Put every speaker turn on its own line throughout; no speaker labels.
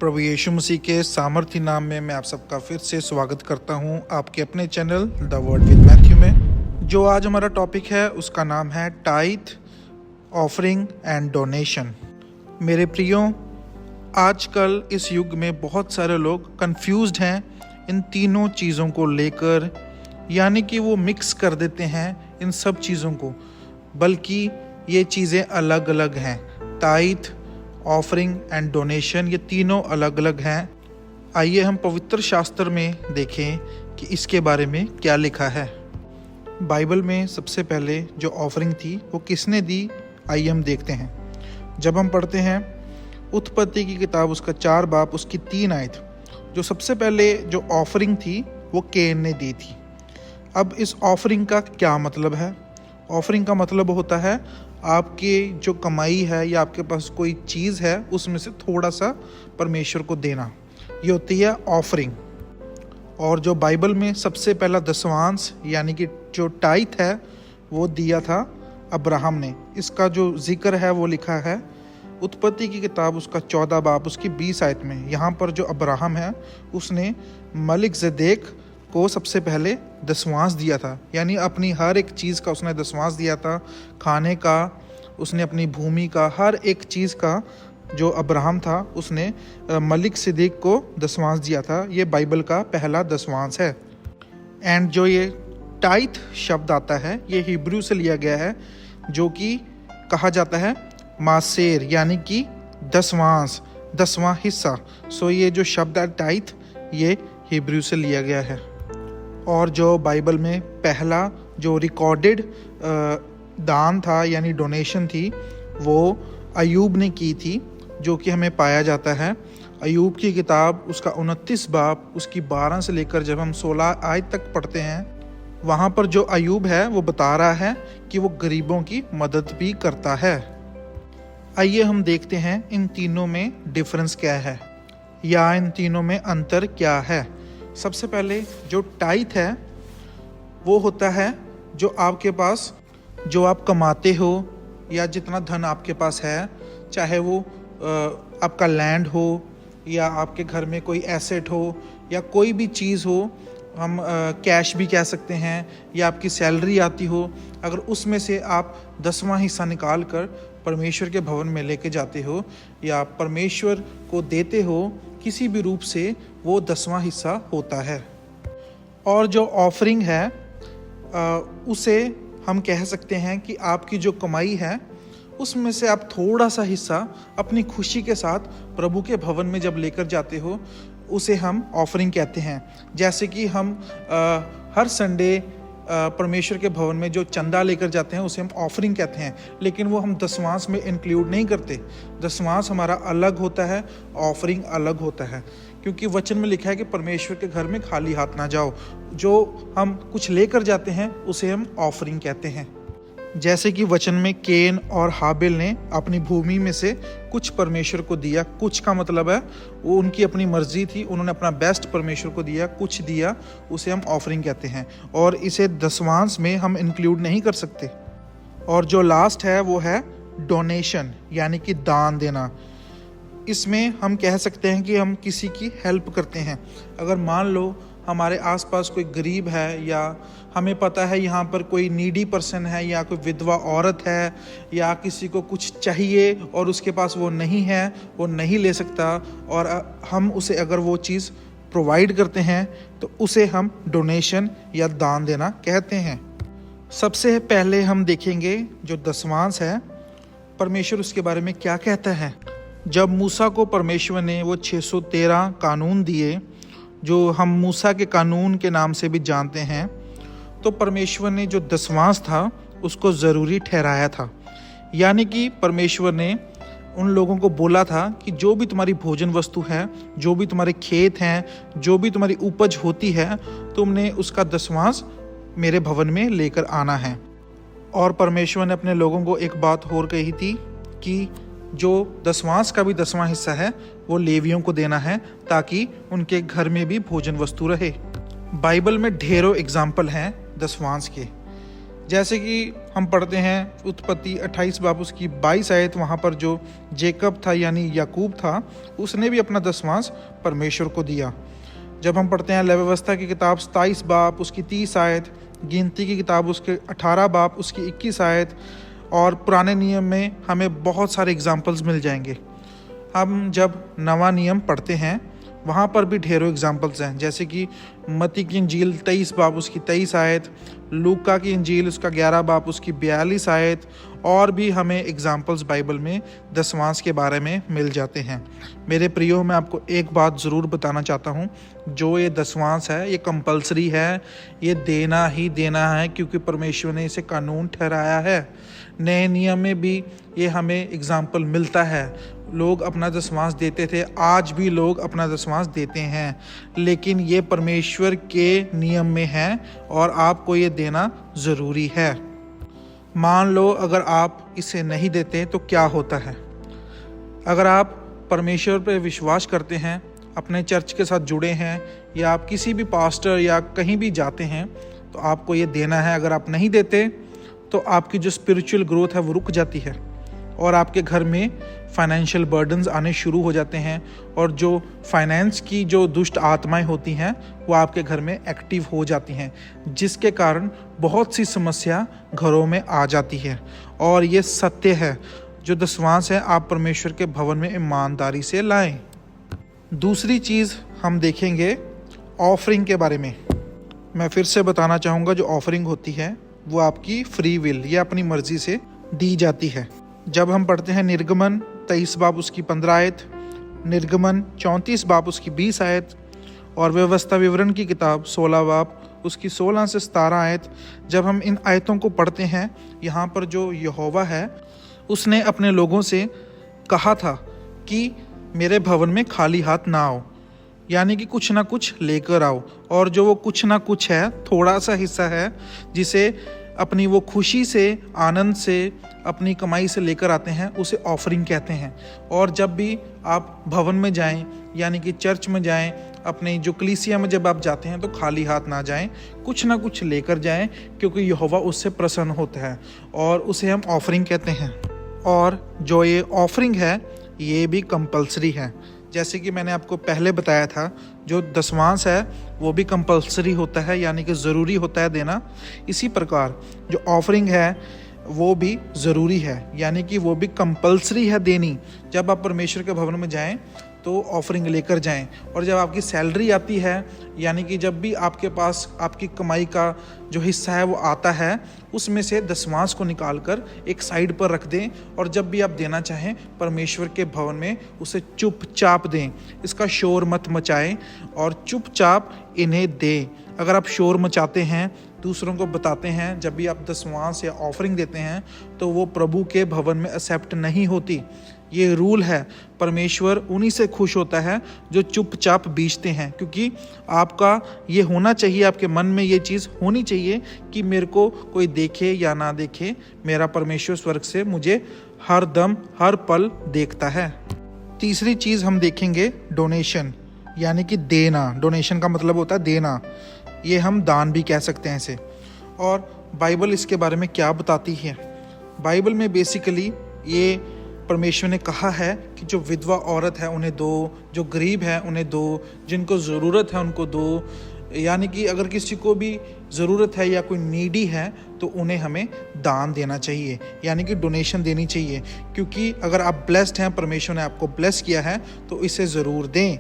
प्रभु यीशु मसीह के सामर्थ्य नाम में मैं आप सबका फिर से स्वागत करता हूं आपके अपने channel the word with Matthew में। जो आज हमारा टॉपिक है उसका नाम है टाइथ, ऑफरिंग एंड डोनेशन। मेरे प्रियो, आजकल इस युग में बहुत सारे लोग कंफ्यूज्ड हैं इन तीनों चीज़ों को लेकर, यानी कि वो मिक्स कर देते हैं इन सब चीज़ों को, बल्कि ये चीज़ें अलग अलग हैं। टाइथ, ऑफरिंग एंड डोनेशन, ये तीनों अलग अलग हैं। आइए हम पवित्र शास्त्र में देखें कि इसके बारे में क्या लिखा है। बाइबल में सबसे पहले जो ऑफरिंग थी वो किसने दी, आइए हम देखते हैं। जब हम पढ़ते हैं उत्पत्ति की किताब, उसका 4 बाब, उसकी 3 आयत, जो सबसे पहले जो ऑफरिंग थी वो केन ने दी थी। अब इस ऑफरिंग का क्या मतलब है? ऑफरिंग का मतलब होता है आपकी जो कमाई है या आपके पास कोई चीज़ है उसमें से थोड़ा सा परमेश्वर को देना, ये होती है ऑफरिंग। और जो बाइबल में सबसे पहला दशवांश यानी कि जो टाइथ है वो दिया था अब्राहम ने। इसका जो जिक्र है वो लिखा है उत्पत्ति की किताब, उसका 14 बाब, उसकी 20 आयत में। यहाँ पर जो अब्राहम है उसने मलिकजदेक को सबसे पहले दशवांश दिया था, यानी अपनी हर एक चीज़ का उसने दशवांश दिया था। खाने का, उसने अपनी भूमि का, हर एक चीज़ का जो अब्राहम था उसने मलिकजदेक को दशवांश दिया था। ये बाइबल का पहला दशवांश है। एंड जो ये टाइथ शब्द आता है ये हिब्रू से लिया गया है, जो कि कहा जाता है मासेर, यानी कि दशवांश, 10वां हिस्सा। सो ये जो शब्द है टाइथ, ये हिब्रू से लिया गया है। और जो बाइबल में पहला जो रिकॉर्डेड दान था यानी डोनेशन थी वो अयूब ने की थी, जो कि हमें पाया जाता है अयूब की किताब, उसका 29 बाब, उसकी 12 से लेकर जब हम 16 आयत तक पढ़ते हैं, वहाँ पर जो अयूब है वो बता रहा है कि वो गरीबों की मदद भी करता है। आइए हम देखते हैं इन तीनों में डिफरेंस क्या है या इन तीनों में अंतर क्या है। सबसे पहले जो टाइथ है वो होता है जो आपके पास, जो आप कमाते हो या जितना धन आपके पास है, चाहे वो आपका लैंड हो या आपके घर में कोई एसेट हो या कोई भी चीज़ हो, हम कैश भी कह सकते हैं, या आपकी सैलरी आती हो, अगर उसमें से आप 10वां हिस्सा निकाल कर परमेश्वर के भवन में लेके जाते हो या परमेश्वर को देते हो किसी भी रूप से, वो 10वां हिस्सा होता है। और जो ऑफरिंग है उसे हम कह सकते हैं कि आपकी जो कमाई है उसमें से आप थोड़ा सा हिस्सा अपनी खुशी के साथ प्रभु के भवन में जब लेकर जाते हो, उसे हम ऑफरिंग कहते हैं। जैसे कि हम हर संडे परमेश्वर के भवन में जो चंदा लेकर जाते हैं उसे हम ऑफरिंग कहते हैं, लेकिन वो हम दशवांश में इंक्लूड नहीं करते। दशवांश हमारा अलग होता है, ऑफरिंग अलग होता है, क्योंकि वचन में लिखा है कि परमेश्वर के घर में खाली हाथ ना जाओ। जो हम कुछ लेकर जाते हैं उसे हम ऑफरिंग कहते हैं। जैसे कि वचन में केन और हाबिल ने अपनी भूमि में से कुछ परमेश्वर को दिया। कुछ का मतलब है वो उनकी अपनी मर्जी थी, उन्होंने अपना बेस्ट परमेश्वर को दिया, कुछ दिया, उसे हम ऑफरिंग कहते हैं। और इसे दशवांश में हम इंक्लूड नहीं कर सकते। और जो लास्ट है वो है डोनेशन, यानी कि दान देना। इसमें हम कह सकते हैं कि हम किसी की हेल्प करते हैं। अगर मान लो हमारे आसपास कोई गरीब है, या हमें पता है यहाँ पर कोई नीडी पर्सन है, या कोई विधवा औरत है, या किसी को कुछ चाहिए और उसके पास वो नहीं है, वो नहीं ले सकता, और हम उसे अगर वो चीज़ प्रोवाइड करते हैं तो उसे हम डोनेशन या दान देना कहते हैं। सबसे पहले हम देखेंगे जो दशवांश है, परमेश्वर उसके बारे में क्या कहता है। जब मूसा को परमेश्वर ने वो 613 कानून दिए, जो हम मूसा के कानून के नाम से भी जानते हैं, तो परमेश्वर ने जो दशवांश था उसको ज़रूरी ठहराया था। यानी कि परमेश्वर ने उन लोगों को बोला था कि जो भी तुम्हारी भोजन वस्तु है, जो भी तुम्हारे खेत हैं, जो भी तुम्हारी उपज होती है, तुमने उसका दशवांश मेरे भवन में लेकर आना है। और परमेश्वर ने अपने लोगों को एक बात और कही थी कि जो दशवांश का भी 10वां हिस्सा है वो लेवियों को देना है, ताकि उनके घर में भी भोजन वस्तु रहे। बाइबल में ढेरों एग्जाम्पल हैं दशवांश के। जैसे कि हम पढ़ते हैं उत्पत्ति 28 बाब उसकी 22 आयत, वहाँ पर जो जेकब था यानी याकूब था, उसने भी अपना दसवांश परमेश्वर को दिया। जब हम पढ़ते हैं लेवी व्यवस्था की किताब 27 बाब उसकी 30 आयत, गिनती की किताब उसके 18 बाब उसकी 21 आयत, और पुराने नियम में हमें बहुत सारे एग्जाम्पल्स मिल जाएंगे। हम जब नवा नियम पढ़ते हैं वहाँ पर भी ढेरों एग्जाम्पल्स हैं, जैसे कि मत्ती की इंजील 23 बाब उसकी 23 आयत, लूका की इंजील उसका 11 बाब उसकी 42 आयत, और भी हमें एग्जाम्पल्स बाइबल में दसवांश के बारे में मिल जाते हैं। मेरे प्रियो, मैं आपको एक बात ज़रूर बताना चाहता हूँ, जो ये दसवांश है ये कंपलसरी है, ये देना ही देना है, क्योंकि परमेश्वर ने इसे कानून ठहराया है। नए नियम में भी ये हमें एग्जाम्पल मिलता है, लोग अपना दसवांश देते थे, आज भी लोग अपना दसवांश देते हैं, लेकिन ये परमेश्वर के नियम में है और आपको ये देना ज़रूरी है। मान लो अगर आप इसे नहीं देते तो क्या होता है। अगर आप परमेश्वर पर विश्वास करते हैं, अपने चर्च के साथ जुड़े हैं, या आप किसी भी पास्टर या कहीं भी जाते हैं, तो आपको ये देना है। अगर आप नहीं देते तो आपकी जो स्पिरिचुअल ग्रोथ है वो रुक जाती है, और आपके घर में फाइनेंशियल बर्डन्स आने शुरू हो जाते हैं, और जो फाइनेंस की जो दुष्ट आत्माएं होती हैं वो आपके घर में एक्टिव हो जाती हैं, जिसके कारण बहुत सी समस्या घरों में आ जाती है। और ये सत्य है, जो दसवांश है आप परमेश्वर के भवन में ईमानदारी से लाएं। दूसरी चीज़ हम देखेंगे ऑफरिंग के बारे में। मैं फिर से बताना चाहूँगा, जो ऑफरिंग होती है वो आपकी फ्री विल या अपनी मर्जी से दी जाती है। जब हम पढ़ते हैं निर्गमन 23 बाब उसकी 15 आयत, निर्गमन 34 बाब उसकी 20 आयत, और व्यवस्था विवरण की किताब 16 बाब उसकी 16 से 17 आयत, जब हम इन आयतों को पढ़ते हैं, यहाँ पर जो यहोवा है उसने अपने लोगों से कहा था कि मेरे भवन में खाली हाथ ना आओ, यानी कि कुछ ना कुछ लेकर आओ। और जो वो कुछ ना कुछ है, थोड़ा सा हिस्सा है, जिसे अपनी वो खुशी से, आनंद से, अपनी कमाई से लेकर आते हैं, उसे ऑफरिंग कहते हैं। और जब भी आप भवन में जाएं, यानी कि चर्च में जाएं, अपने जो कलीसिया में जब आप जाते हैं, तो खाली हाथ ना जाएं, कुछ ना कुछ लेकर जाएं, क्योंकि यहोवा उससे प्रसन्न होता है, और उसे हम ऑफरिंग कहते हैं। और जो ये ऑफरिंग है ये भी कंपलसरी है, जैसे कि मैंने आपको पहले बताया था, जो दसवांश है वो भी कंपलसरी होता है, यानी कि ज़रूरी होता है देना। इसी प्रकार जो ऑफरिंग है वो भी ज़रूरी है, यानी कि वो भी कंपलसरी है देनी। जब आप परमेश्वर के भवन में जाएं तो ऑफरिंग लेकर जाएं, और जब आपकी सैलरी आती है, यानी कि जब भी आपके पास आपकी कमाई का जो हिस्सा है वो आता है, उसमें से दसवांश को निकालकर एक साइड पर रख दें, और जब भी आप देना चाहें परमेश्वर के भवन में उसे चुपचाप दें। इसका शोर मत मचाएं और चुपचाप इन्हें दें। अगर आप शोर मचाते हैं, दूसरों को बताते हैं, जब भी आप दसवांश या ऑफरिंग देते हैं, तो वो प्रभु के भवन में एक्सेप्ट नहीं होती। ये रूल है। परमेश्वर उन्हीं से खुश होता है जो चुपचाप बीचते हैं, क्योंकि आपका ये होना चाहिए, आपके मन में ये चीज़ होनी चाहिए कि मेरे को कोई देखे या ना देखे, मेरा परमेश्वर स्वर्ग से मुझे हर दम हर पल देखता है। तीसरी चीज़ हम देखेंगे डोनेशन, यानी कि देना। डोनेशन का मतलब होता है देना, ये हम दान भी कह सकते हैं इसे। और बाइबल इसके बारे में क्या बताती है? बाइबल में बेसिकली ये परमेश्वर ने कहा है कि जो विधवा औरत है उन्हें दो, जो गरीब है उन्हें दो, जिनको ज़रूरत है उनको दो। यानी कि अगर किसी को भी ज़रूरत है या कोई नीडी है तो उन्हें हमें दान देना चाहिए, यानी कि डोनेशन देनी चाहिए। क्योंकि अगर आप ब्लेस्ड हैं, परमेश्वर ने आपको ब्लेस किया है, तो इसे ज़रूर दें।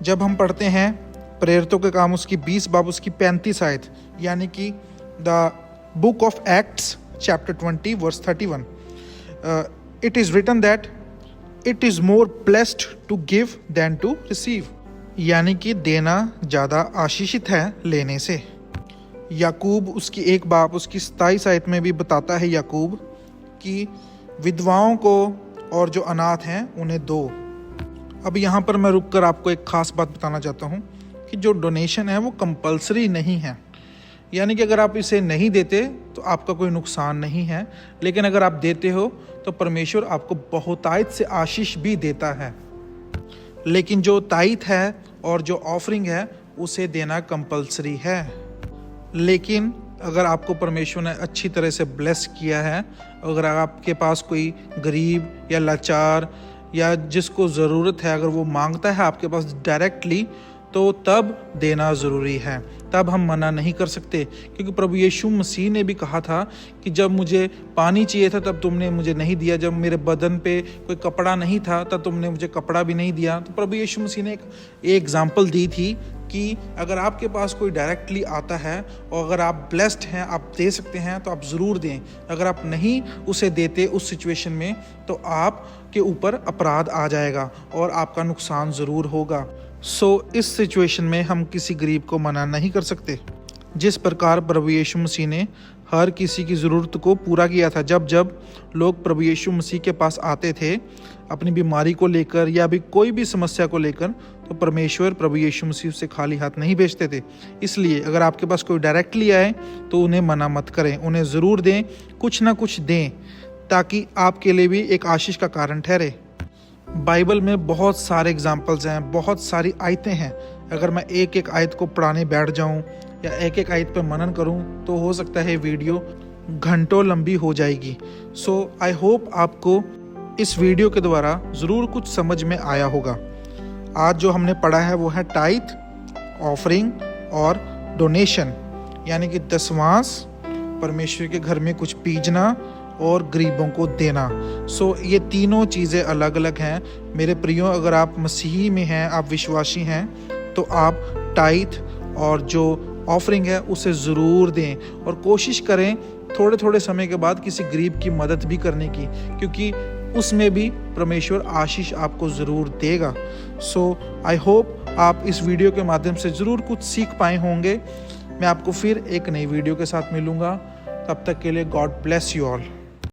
जब हम पढ़ते हैं प्रेरितों के काम उसकी 20 बाब उसकी 35 आयत, यानी कि the book of Acts chapter 20 verse 31, it is written that it is more blessed to give than to receive, यानी कि देना ज़्यादा आशीषित है लेने से। याकूब उसकी 1 बाब उसकी 27 आयत में भी बताता है याकूब कि विधवाओं को और जो अनाथ हैं उन्हें दो। अब यहाँ पर मैं रुककर आपको एक ख़ास बात बताना चाहता हूँ कि जो डोनेशन है वो कंपलसरी नहीं है, यानी कि अगर आप इसे नहीं देते तो आपका कोई नुकसान नहीं है, लेकिन अगर आप देते हो तो परमेश्वर आपको बहुतायत से आशीष भी देता है। लेकिन जो तायत है और जो ऑफरिंग है उसे देना कंपलसरी है। लेकिन अगर आपको परमेश्वर ने अच्छी तरह से ब्लेस किया है, अगर आपके पास कोई गरीब या लाचार या जिसको ज़रूरत है, अगर वो मांगता है आपके पास डायरेक्टली, तो तब देना ज़रूरी है, तब हम मना नहीं कर सकते। क्योंकि प्रभु यीशु मसीह ने भी कहा था कि जब मुझे पानी चाहिए था तब तुमने मुझे नहीं दिया, जब मेरे बदन पे कोई कपड़ा नहीं था तब तुमने मुझे कपड़ा भी नहीं दिया। तो प्रभु यीशु मसीह ने एक एग्जाम्पल दी थी कि अगर आपके पास कोई डायरेक्टली आता है और अगर आप ब्लेस्ड हैं, आप दे सकते हैं, तो आप ज़रूर दें। अगर आप नहीं उसे देते उस सिचुएशन में, तो आपके ऊपर अपराध आ जाएगा और आपका नुकसान ज़रूर होगा। इस सिचुएशन में हम किसी गरीब को मना नहीं कर सकते। जिस प्रकार प्रभु यीशु मसीह ने हर किसी की ज़रूरत को पूरा किया था, जब जब लोग प्रभु यीशु मसीह के पास आते थे अपनी बीमारी को लेकर या भी कोई भी समस्या को लेकर, तो परमेश्वर प्रभु यीशु मसीह से खाली हाथ नहीं भेजते थे। इसलिए अगर आपके पास कोई डायरेक्टली आए तो उन्हें मना मत करें, उन्हें ज़रूर दें, कुछ ना कुछ दें, ताकि आपके लिए भी एक आशीष का कारण ठहरे। बाइबल में बहुत सारे एग्जाम्पल्स हैं, बहुत सारी आयतें हैं। अगर मैं एक एक आयत को पढ़ाने बैठ जाऊं या एक एक आयत पर मनन करूं तो हो सकता है वीडियो घंटों लंबी हो जाएगी। आई होप आपको इस वीडियो के द्वारा ज़रूर कुछ समझ में आया होगा। आज जो हमने पढ़ा है वो है टाइथ, ऑफरिंग और डोनेशन, यानी कि दसवांश, परमेश्वर के घर में कुछ बीजना और गरीबों को देना। ये तीनों चीज़ें अलग अलग हैं। मेरे प्रियो, अगर आप मसीही में हैं, आप विश्वासी हैं, तो आप टाइथ और जो ऑफरिंग है उसे ज़रूर दें और कोशिश करें थोड़े थोड़े समय के बाद किसी गरीब की मदद भी करने की, क्योंकि उसमें भी परमेश्वर आशीष आपको ज़रूर देगा। आई होप आप इस वीडियो के माध्यम से ज़रूर कुछ सीख पाए होंगे। मैं आपको फिर एक नई वीडियो के साथ मिलूँगा। तब तक के लिए गॉड ब्लेस यू ऑल।